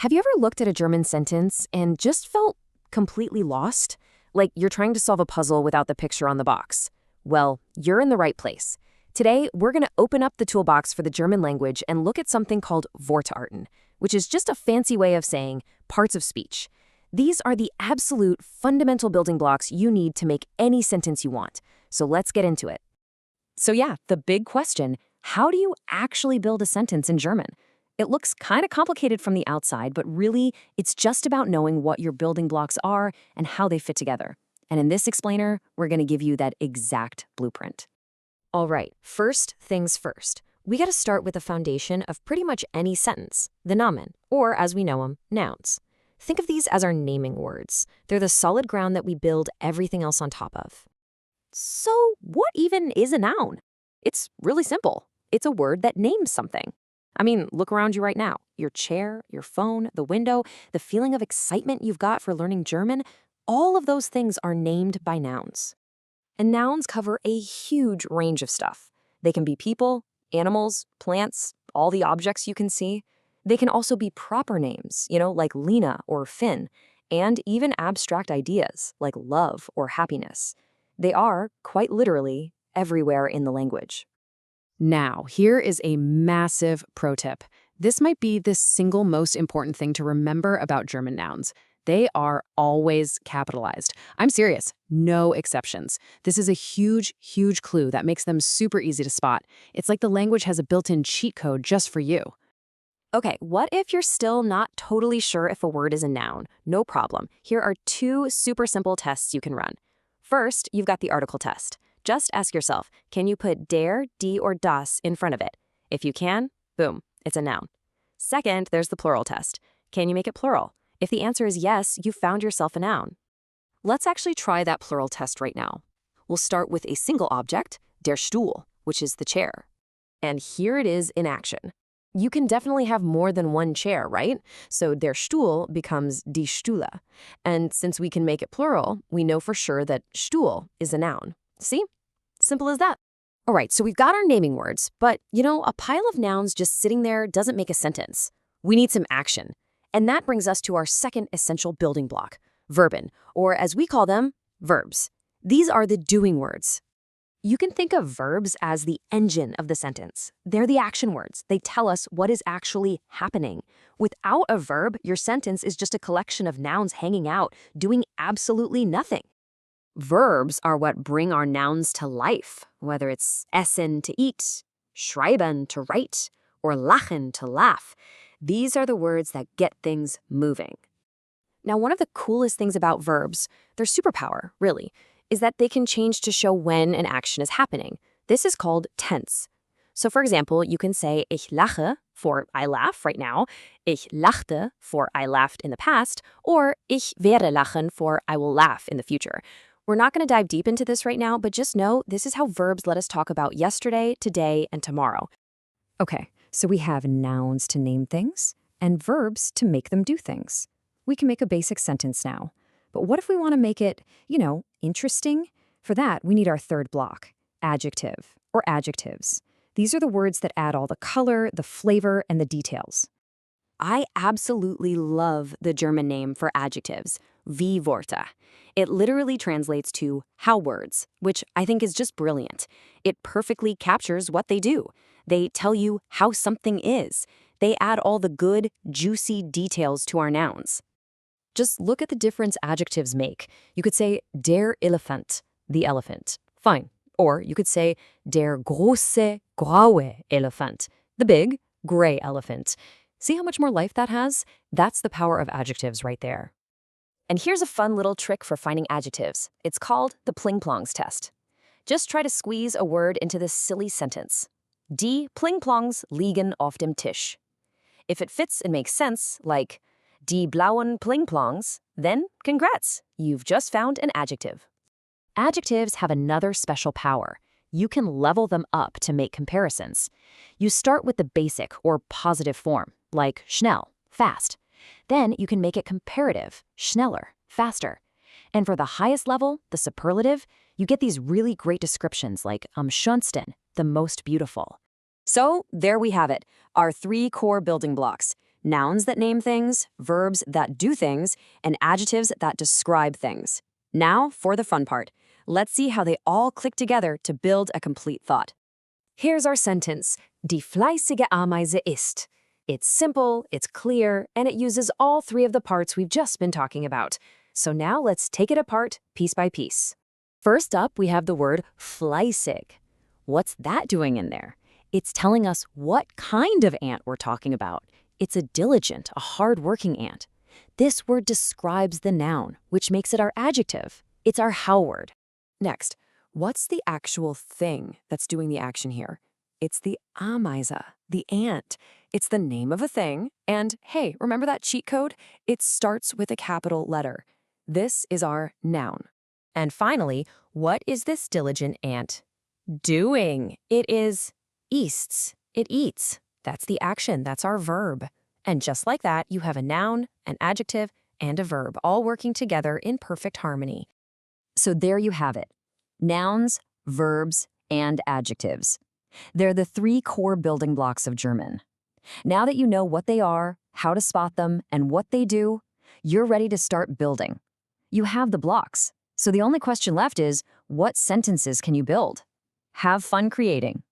Have you ever looked at a German sentence and just felt completely lost? Like you're trying to solve a puzzle without the picture on the box? Well, you're in the right place. Today, we're going to open up the toolbox for the German language and look at something called Wortarten, which is just a fancy way of saying parts of speech. These are the absolute fundamental building blocks you need to make any sentence you want. So let's get into it. So yeah, the big question, how do you actually build a sentence in German? It looks kind of complicated from the outside, but really, it's just about knowing what your building blocks are and how they fit together. And in this explainer, we're going to give you that exact blueprint. All right, first things first. We got to start with the foundation of pretty much any sentence, the Namen, or as we know them, nouns. Think of these as our naming words. They're the solid ground that we build everything else on top of. So what even is a noun? It's really simple. It's a word that names something. I mean, look around you right now. Your chair, your phone, the window, the feeling of excitement you've got for learning German, all of those things are named by nouns. And nouns cover a huge range of stuff. They can be people, animals, plants, all the objects you can see. They can also be proper names, like Lena or Finn, and even abstract ideas like love or happiness. They are, quite literally, everywhere in the language. Now, here is a massive pro tip. This might be the single most important thing to remember about German nouns. They are always capitalized. I'm serious, no exceptions. This is a huge, huge clue that makes them super easy to spot. It's like the language has a built-in cheat code just for you. Okay, what if you're still not totally sure if a word is a noun? No problem. Here are two super simple tests you can run. First, you've got the article test. Just ask yourself, can you put der, die, or das in front of it? If you can, boom, it's a noun. Second, there's the plural test. Can you make it plural? If the answer is yes, you found yourself a noun. Let's actually try that plural test right now. We'll start with a single object, der Stuhl, which is the chair. And here it is in action. You can definitely have more than one chair, right? So der Stuhl becomes die Stühle. And since we can make it plural, we know for sure that Stuhl is a noun. See? Simple as that. All right, so we've got our naming words, but a pile of nouns just sitting there doesn't make a sentence. We need some action. And that brings us to our second essential building block, verben, or as we call them, verbs. These are the doing words. You can think of verbs as the engine of the sentence. They're the action words. They tell us what is actually happening. Without a verb, your sentence is just a collection of nouns hanging out, doing absolutely nothing. Verbs are what bring our nouns to life, whether it's essen to eat, schreiben to write, or lachen to laugh. These are the words that get things moving. Now, one of the coolest things about verbs, their superpower, really, is that they can change to show when an action is happening. This is called tense. So for example, you can say ich lache for I laugh right now, ich lachte for I laughed in the past, or ich werde lachen for I will laugh in the future. We're not going to dive deep into this right now, but just know this is how verbs let us talk about yesterday, today, and tomorrow. Okay, so we have nouns to name things and verbs to make them do things. We can make a basic sentence now. But what if we want to make it, interesting? For that, we need our third block, adjective or adjectives. These are the words that add all the color, the flavor, and the details. I absolutely love the German name for adjectives, wie Worte. It literally translates to how words, which I think is just brilliant. It perfectly captures what they do. They tell you how something is. They add all the good, juicy details to our nouns. Just look at the difference adjectives make. You could say der Elefant, the elephant. Fine. Or you could say der große graue Elefant, the big, gray elephant. See how much more life that has? That's the power of adjectives right there. And here's a fun little trick for finding adjectives. It's called the pling-plongs test. Just try to squeeze a word into this silly sentence. Die Pling-plongs liegen auf dem Tisch. If it fits and makes sense, like die blauen Pling-plongs, then congrats, you've just found an adjective. Adjectives have another special power. You can level them up to make comparisons. You start with the basic or positive form, like schnell, fast. Then you can make it comparative, schneller, faster. And for the highest level, the superlative, you get these really great descriptions like am schönsten, the most beautiful. So there we have it, our 3 core building blocks. nouns that name things, verbs that do things, and adjectives that describe things. Now for the fun part. Let's see how they all click together to build a complete thought. Here's our sentence. Die fleißige Ameise ist. It's simple, it's clear, and it uses all three of the parts we've just been talking about. So now let's take it apart piece by piece. First up, we have the word fleißig. What's that doing in there? It's telling us what kind of ant we're talking about. It's a diligent, a hard-working ant. This word describes the noun, which makes it our adjective. It's our how word. Next, what's the actual thing that's doing the action here? It's the Ameise, the ant. It's the name of a thing, and hey, remember that cheat code? It starts with a capital letter. This is our noun. And finally, what is this diligent ant doing? It is eats. It eats. That's the action. That's our verb. And just like that, you have a noun, an adjective, and a verb all working together in perfect harmony. So there you have it. Nouns, verbs, and adjectives. They're the three core building blocks of German. Now that you know what they are, how to spot them, and what they do, you're ready to start building. You have the blocks. So the only question left is, what sentences can you build? Have fun creating.